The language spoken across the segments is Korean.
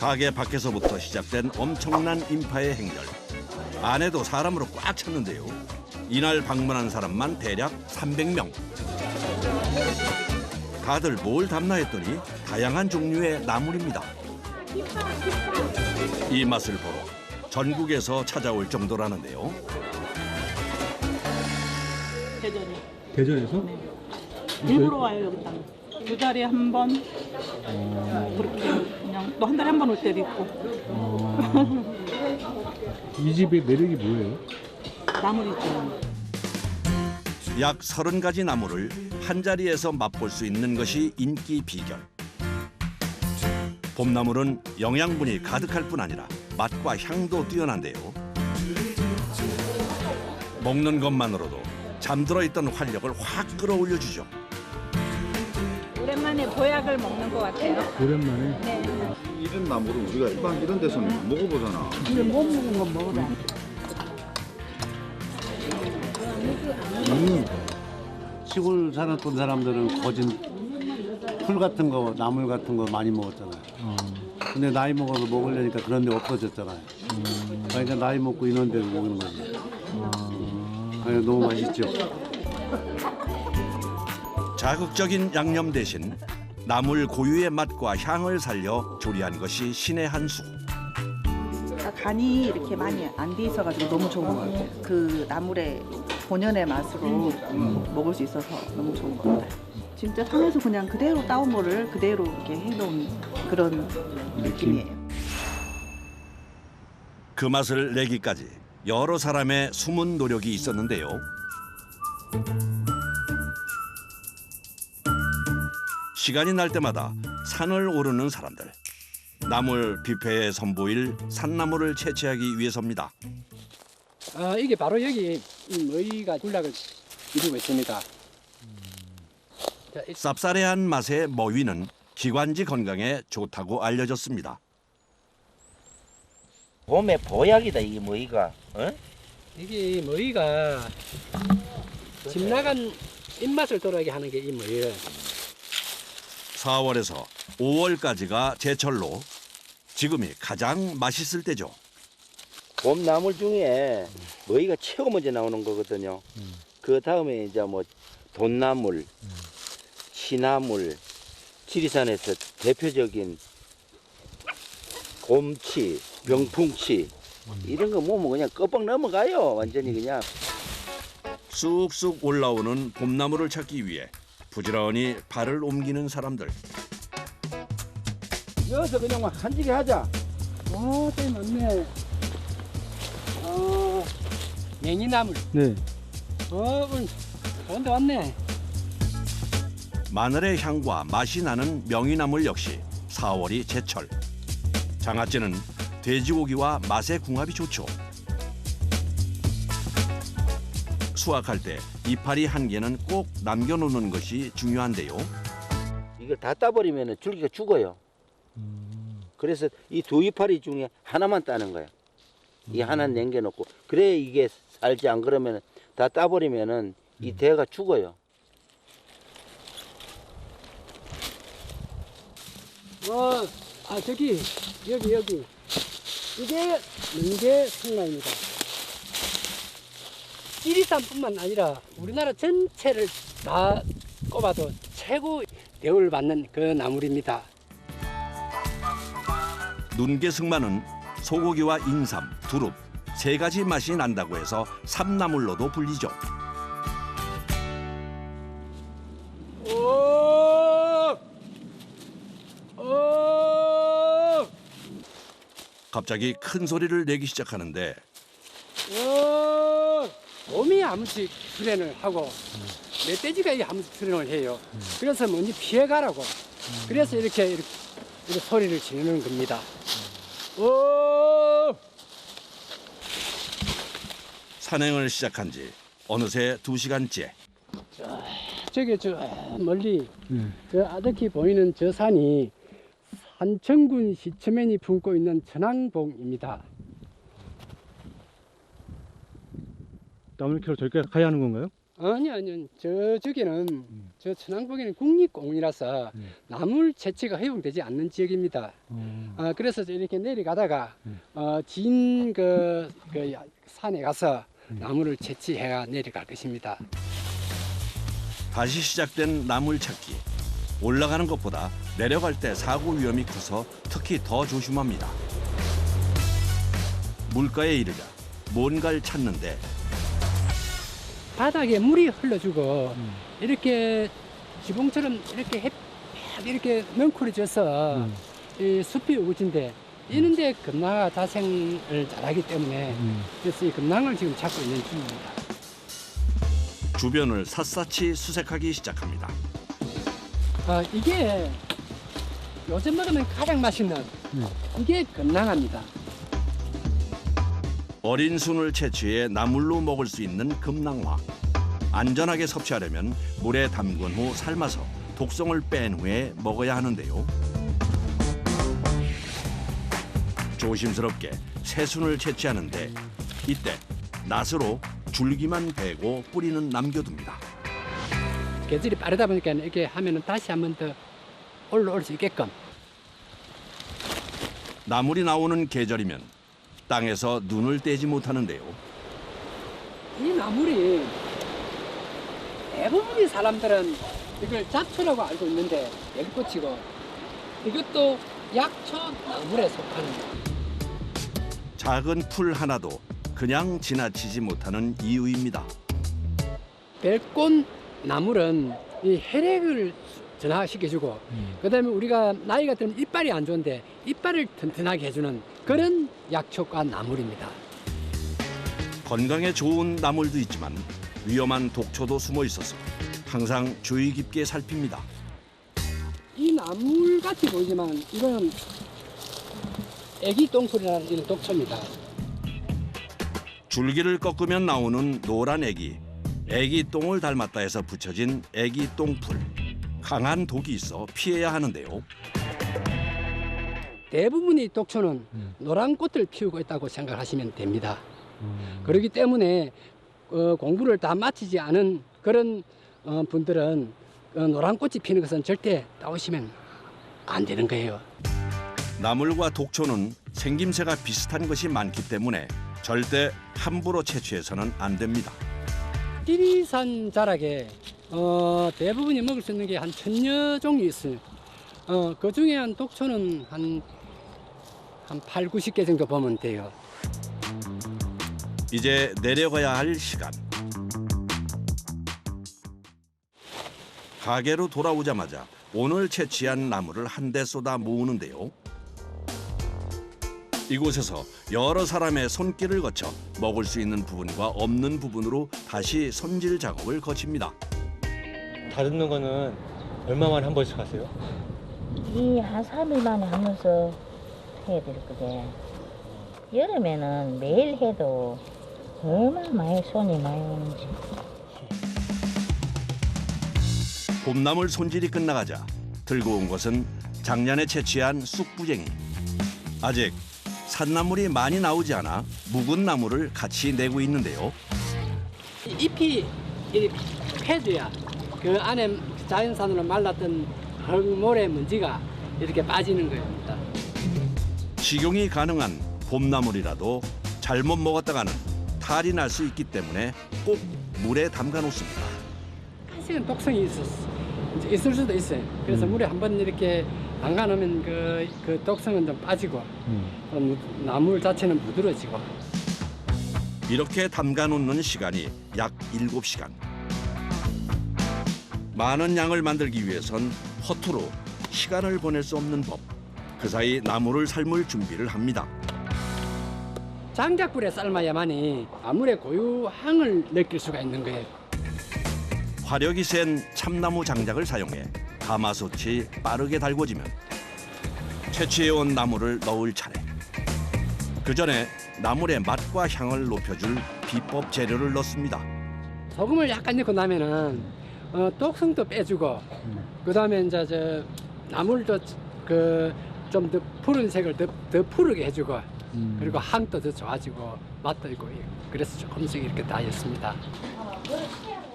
가게 밖에서부터 시작된 엄청난 인파의 행렬. 안에도 사람으로 꽉 찼는데요. 이날 방문한 사람만 대략 300명. 다들 뭘 담나 했더니 다양한 종류의 나물입니다. 이 맛을 보러 전국에서 찾아올 정도라는데요. 대전이. 대전에서? 네. 일부러 와요 여기 땅. 두 달에 한 번. 그렇게 그냥 또 한 달에 한 번 올 때도 있고. 이 집의 매력이 뭐예요? 나물이죠. 약 30가지 나물을 한 자리에서 맛볼 수 있는 것이 인기 비결. 봄나물은 영양분이 가득할 뿐 아니라 맛과 향도 뛰어난데요. 먹는 것만으로도 잠들어 있던 활력을 확 끌어올려주죠. 오랜만에 보약을 먹는 것 같아요. 오랜만에. 네. 이런 나물은 우리가 일반 이런 데서는 못 먹어보잖아. 근데 못 먹는 건 먹어봐. 시골 살았던 사람들은 거진 풀 같은 거, 나물 같은 거 많이 먹었잖아요. 근데 나이 먹어서 먹으려니까 그런 데 없어졌잖아요. 그러니까 나이 먹고 이런 데서 먹는 거지. 아니, 너무 맛있죠. 자극적인 양념 대신 나물 고유의 맛과 향을 살려 조리한 것이 신의 한 수. 간이 이렇게 많이 안 돼 있어가지고 너무 좋은 것 같아요. 그 나물의 본연의 맛으로 먹을 수 있어서 너무 좋은 것 같아요. 진짜 산에서 그냥 그대로 따온 거를 그대로 이렇게 해놓은 그런 느낌이에요. 그 맛을 내기까지 여러 사람의 숨은 노력이 있었는데요. 시간이 날 때마다 산을 오르는 사람들. 나물 뷔페에 선보일 산나물을 채취하기 위해서입니다. 이게 바로 여기 이 머위가 군락을 이루고 있습니다. 쌉싸래한 맛의 머위는 기관지 건강에 좋다고 알려졌습니다. 봄에 보약이다 이 머위가. 어? 이게 머위가 집 나간 입맛을 돌아게 하는 게 이 머위예요. 4월에서 5월까지가 제철로 지금이 가장 맛있을 때죠. 봄 나물 중에 머위가 최고 먼저 나오는 거거든요. 그 다음에 이제 뭐 돈나물, 시나물, 지리산에서 대표적인 곰치, 병풍치 이런 거 먹으면 그냥 껍벅 넘어가요. 완전히 그냥. 쑥쑥 올라오는 봄나물을 찾기 위해 부지런히 발을 옮기는 사람들. 여기서 그냥 막 한지게 하자. 또 많네. 맹이나물. 네. 오늘 좋은데 왔네. 마늘의 향과 맛이 나는 명이나물 역시 4월이 제철. 장아찌는 돼지고기와 맛의 궁합이 좋죠. 수확할 때 이파리 한 개는 꼭 남겨놓는 것이 중요한데요. 이걸 다 따버리면 줄기가 죽어요. 그래서 이 두 이파리 중에 하나만 따는 거야. 이 하나는 남겨놓고. 그래 이게 살지. 안 그러면 다 따버리면은 이 대가 죽어요. 저기 여기 이게 능계 성나입니다. 지리산뿐만 아니라 우리나라 전체를 다 꼽아도 최고 대우를 받는 그 나물입니다. 눈개승마는 소고기와 인삼, 두릅 세 가지 맛이 난다고 해서 삼나물로도 불리죠. 갑자기 큰 소리를 내기 시작하는데 곰이 한번씩 수련을 하고 멧돼지가 한번씩 수련을 해요. 그래서 먼저 피해가라고. 그래서 이렇게 소리를 지르는 겁니다. 산행을 시작한 지 어느새 2시간째. 저기 저 멀리 저 아득히 보이는 저 산이 산청군 시처면이 품고 있는 천왕봉입니다. 나물 캐러 저기까지 가야 하는 건가요? 아니요. 저쪽에는 저 천왕봉에는 국립공원이라서 나물 채취가 허용되지 않는 지역입니다. 그래서 이렇게 내려가다가 진 그 산에 가서 나무를 채취해가 내려갈 것입니다. 다시 시작된 나물 찾기. 올라가는 것보다 내려갈 때 사고 위험이 커서 특히 더 조심합니다. 물가에 이르자 뭔가를 찾는데 바닥에 물이 흘러주고 이렇게 지붕처럼 이렇게 이렇게 넝쿨해져서 이 숲이 우거진데 이런데 금낭아 자생을 잘하기 때문에 그래서 이 금낭을 지금 찾고 있는 중입니다. 주변을 샅샅이 수색하기 시작합니다. 이게 요즘 먹으면 가장 맛있는 이게 금낭아입니다. 어린 순을 채취해 나물로 먹을 수 있는 금낭화. 안전하게 섭취하려면 물에 담근 후 삶아서 독성을 뺀 후에 먹어야 하는데요. 조심스럽게 새순을 채취하는데 이때 낫으로 줄기만 베고 뿌리는 남겨둡니다. 계절이 빠르다 보니까 이렇게 하면은 다시 한 번 더 올라올 수 있게끔. 나물이 나오는 계절이면 땅에서 눈을 떼지 못하는데요. 이 나물이 대부분의 사람들은 이걸 잡초라고 알고 있는데 열꽃이고 이것도 약초 나물에 속하는 작은 풀 하나도 그냥 지나치지 못하는 이유입니다. 별꽃 나물은 이 혈액을 전화시켜주고 그다음에 우리가 나이가 들면 이빨이 안 좋은데 이빨을 튼튼하게 해주는 그런 약초과 나물입니다. 건강에 좋은 나물도 있지만 위험한 독초도 숨어 있어서 항상 주의 깊게 살핍니다. 이 나물 같이 보이지만 이거는 애기 똥풀이라는 이런 독초입니다. 줄기를 꺾으면 나오는 노란 애기. 애기 똥을 닮았다 해서 붙여진 애기 똥풀. 강한 독이 있어 피해야 하는데요. 대부분의 독초는 노란 꽃을 피우고 있다고 생각하시면 됩니다. 그렇기 때문에 공부를 다 마치지 않은 그런 분들은 노란 꽃이 피는 것은 절대 따오시면 안 되는 거예요. 나물과 독초는 생김새가 비슷한 것이 많기 때문에 절대 함부로 채취해서는 안 됩니다. 지리산 자락에 대부분이 먹을 수 있는 게 한 1000여 종류 있어요. 그 중에 한 독초는 한 8, 90개 정도 보면 돼요. 이제 내려가야 할 시간. 가게로 돌아오자마자 오늘 채취한 나물을 한데 쏟아 모으는데요. 이곳에서 여러 사람의 손길을 거쳐 먹을 수 있는 부분과 없는 부분으로 다시 손질 작업을 거칩니다. 다듬는 거는 얼마 만에 한 번씩 하세요? 이 한 3일 만에 하면서 해야 될 거게. 여름에는 매일 해도 얼마나 많이 손이 많이 오는지. 봄나물 손질이 끝나가자 들고 온 것은 작년에 채취한 쑥부쟁이. 아직 산나물이 많이 나오지 않아 묵은 나물을 같이 내고 있는데요. 잎이 패줘야 그 안에 자연산으로 말랐던 흙모래 먼지가 이렇게 빠지는 겁니다. 식용이 가능한 봄나물이라도 잘못 먹었다가는 탈이 날 수 있기 때문에 꼭 물에 담가 놓습니다. 한식은 독성이 있을 수도 있어요. 그래서 물에 한번 이렇게 담가 놓으면 그 독성은 좀 빠지고 나물 자체는 부드러워지고. 이렇게 담가 놓는 시간이 약 7시간. 많은 양을 만들기 위해선 허투루 시간을 보낼 수 없는 법. 그 사이 나물을 삶을 준비를 합니다. 장작불에 삶아야만이 나물의 고유향을 느낄 수가 있는 거예요. 화력이 센 참나무 장작을 사용해 가마솥이 빠르게 달궈지면 채취해온 나물을 넣을 차례. 그 전에 나물의 맛과 향을 높여줄 비법 재료를 넣습니다. 소금을 약간 넣고 나면은 독성도 빼주고 그다음에 이제 저 나물도 좀 더 푸른색을 더 푸르게 해주고 그리고 향도 더 좋아지고 맛도 있고 그래서 조금씩 이렇게 다 했습니다.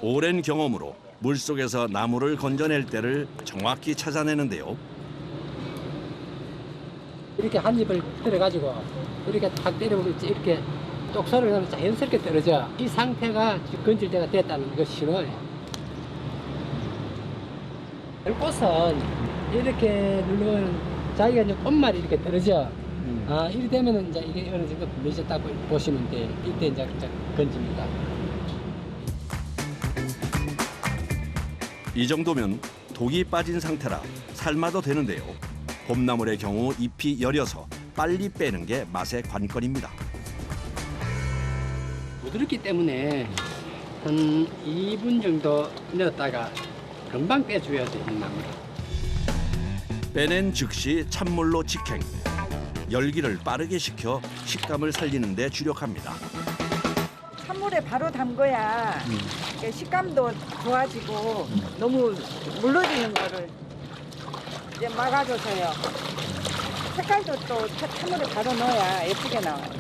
오랜 경험으로 물속에서 나무를 건져낼 때를 정확히 찾아내는데요. 이렇게 한 입을 들어가지고 이렇게 탁 때려보면 이렇게 똑소리가 나면 자연스럽게 떨어져. 이 상태가 건질 때가 됐다는 그 신호예요. 꽃은 이렇게 누르면 자기가 이제 꽃말이 이렇게 떨어져. 이렇게 되면은 이제 이게 어느 정도 분리졌다고 보시면 돼. 이때 이제 건집니다. 이 정도면 독이 빠진 상태라 삶아도 되는데요. 봄나물의 경우 잎이 여려서 빨리 빼는 게 맛의 관건입니다. 부드럽기 때문에 한 2분 정도 넣었다가 금방 빼줘야 돼, 이 나물을. 빼낸 즉시 찬물로 직행. 열기를 빠르게 식혀 식감을 살리는 데 주력합니다. 찬물에 바로 담궈야 이게 식감도 좋아지고 너무 물러지는 거를 이제 막아줘서요. 색깔도 또 찬물에 바로 넣어야 예쁘게 나와요.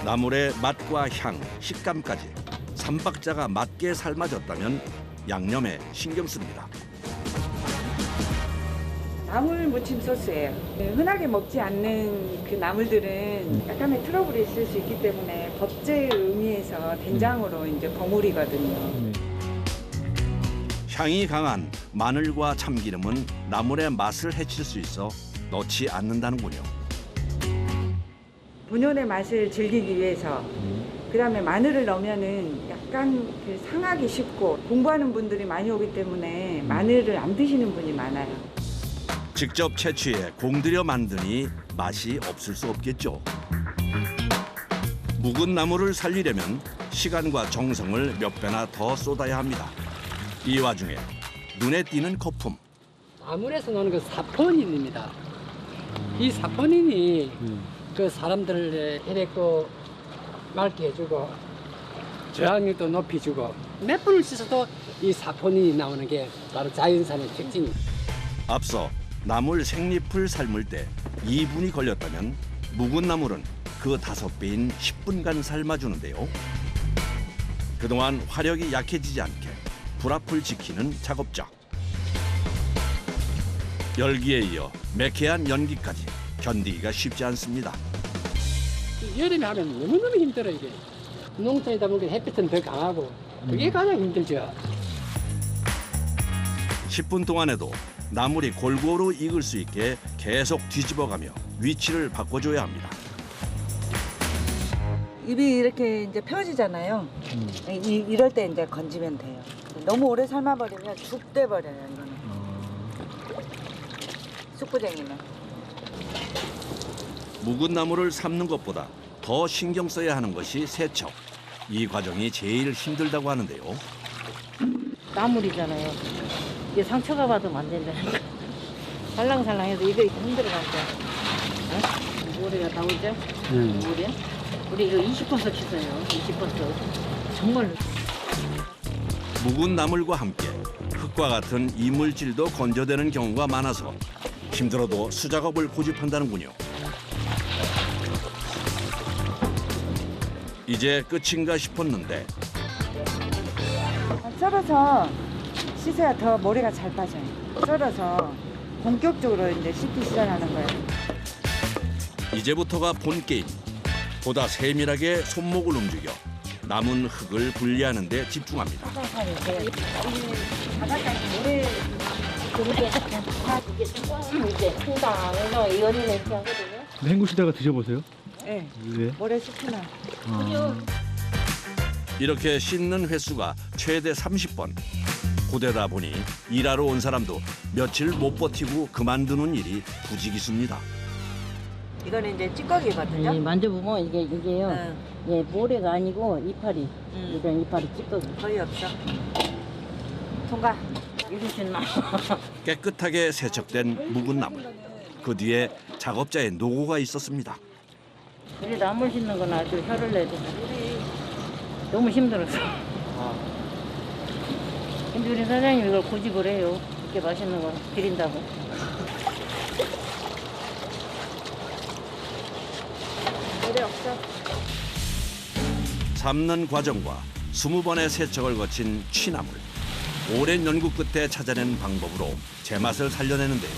나물의 맛과 향, 식감까지 3박자가 맞게 삶아졌다면 양념에 신경 씁니다. 나물 무침 소스예요. 흔하게 먹지 않는 그 나물들은 약간의 트러블이 있을 수 있기 때문에 법제의 의미에서 된장으로 이제 버무리거든요. 향이 강한 마늘과 참기름은 나물의 맛을 해칠 수 있어 넣지 않는다는군요. 본연의 맛을 즐기기 위해서 그다음에 마늘을 넣으면은 약간 그 상하기 쉽고 공부하는 분들이 많이 오기 때문에 마늘을 안 드시는 분이 많아요. 직접 채취해 공들여 만드니 맛이 없을 수 없겠죠. 묵은 나물을 살리려면 시간과 정성을 몇 배나 더 쏟아야 합니다. 이 와중에 눈에 띄는 거품. 나물에서 나오는 그 사포닌입니다. 이 사포닌이 그 사람들의 혈액도 맑게 해주고 저항력도 높여주고 몇 분을 씻어도 이 사포닌이 나오는 게 바로 자연산의 특징입니다. 앞서 나물 생잎을 삶을 때 2분이 걸렸다면 묵은 나물은 그 5배인 10분간 삶아주는데요. 그동안 화력이 약해지지 않게 불 앞을 지키는 작업자. 열기에 이어 매캐한 연기까지 견디기가 쉽지 않습니다. 여름에 하면 너무너무 힘들어요, 이게. 농사에다 보면 햇빛은 더 강하고 그게 가장 힘들죠. 10분 동안에도 나물이 골고루 익을 수 있게 계속 뒤집어가며 위치를 바꿔줘야 합니다. 입이 이렇게 이제 펴지잖아요. 이럴 때 이제 건지면 돼요. 너무 오래 삶아버리면 죽 돼버려요, 이거는. 쑥부쟁이는. 묵은 나물을 삶는 것보다 더 신경 써야 하는 것이 세척. 이 과정이 제일 힘들다고 하는데요. 나물이잖아요. 이게 상처가 받으면 안 된다니까. 살랑살랑해서 이거 힘들어가지고. 모래가 나오죠? 모래? 우리 이거 20버섯 씻어요. 20버섯. 정말로. 묵은 나물과 함께 흙과 같은 이물질도 건져대는 경우가 많아서 힘들어도 수작업을 고집한다는군요. 이제 끝인가 싶었는데 썰어서 씻어야 더 모래가 잘 빠져요. 썰어서 본격적으로 이제 씻기 시작하는 거예요. 이제부터가 본 게임. 보다 세밀하게 손목을 움직여 남은 흙을 분리하는 데 집중합니다. 바닷가에 모래 그렇게 다 이게 조금 이제 풍당해서 이어리는 이렇게 하거든요. 헹구시다가 드셔보세요. 네. 왜? 모래 씻으면. 이렇게 씻는 횟수가 최대 30번. 고되다 보니 일하러 온 사람도 며칠 못 버티고 그만두는 일이 부지기수입니다. 이거는 이제 찌꺼기거든요. 만져보면 이게요. 예, 모래가 아니고 이파리. 이런 이파리 찌꺼기. 거의 없어. 통과. 이러시나. 깨끗하게 세척된 묵은 나물. 그 뒤에 작업자의 노고가 있었습니다. 우리 나물 씻는 건 아주 혀를 내도 너무 힘들었어. 근데 우리 사장님 이걸 고집을 해요. 이렇게 맛있는 거 드린다고. 모래 없어. 삶는 과정과 20번의 세척을 거친 취나물. 오랜 연구 끝에 찾아낸 방법으로 제맛을 살려내는데요.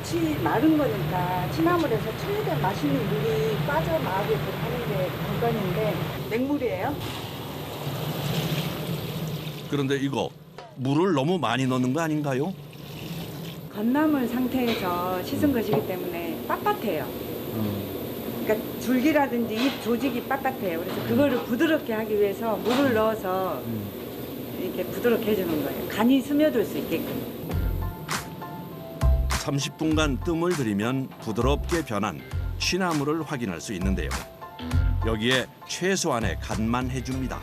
치 마른 거니까 취나물에서 최대한 맛있는 물이 빠져나가게끔 하는 게 관건인데 맹물이에요. 그런데 이거 물을 너무 많이 넣는 거 아닌가요? 건나물 상태에서 씻은 것이기 때문에 빳빳해요. 그러니까 줄기라든지 잎 조직이 빳빳해요. 그래서 그거를 부드럽게 하기 위해서 물을 넣어서 이렇게 부드럽게 해주는 거예요. 간이 스며들 수 있게끔. 30분간 뜸을 들이면 부드럽게 변한 취나물을 확인할 수 있는데요. 여기에 최소한의 간만 해줍니다.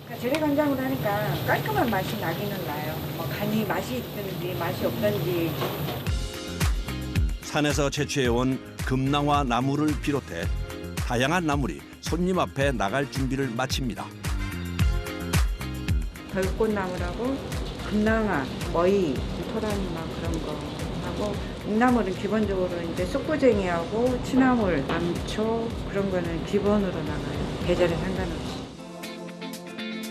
그러니까 재래간장으로 하니까 깔끔한 맛이 나기는 나요. 뭐 간이 맛이 있든지 맛이 없든지. 산에서 채취해온 금낭화 나물을 비롯해 다양한 나물이 손님 앞에 나갈 준비를 마칩니다. 벌꽃나물하고 금낭화, 머위, 토란막 그런 거 하고 묵나물은 기본적으로 이제 쑥부쟁이하고 취나물, 남초 그런 거는 기본으로 나가요. 계절에 상관없이.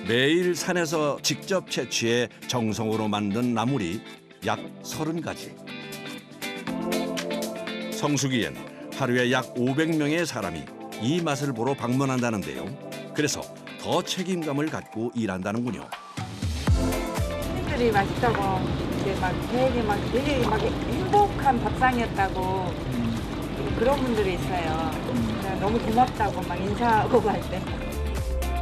매일 산에서 직접 채취해 정성으로 만든 나물이 약 30가지. 성수기엔 하루에 약 500명의 사람이 이 맛을 보러 방문한다는데요. 그래서 더 책임감을 갖고 일한다는군요. 손님들이 맛있다고 이제 막 되게 막 행복한 밥상이었다고 그런 분들이 있어요. 너무 고맙다고 막 인사하고 갈 때.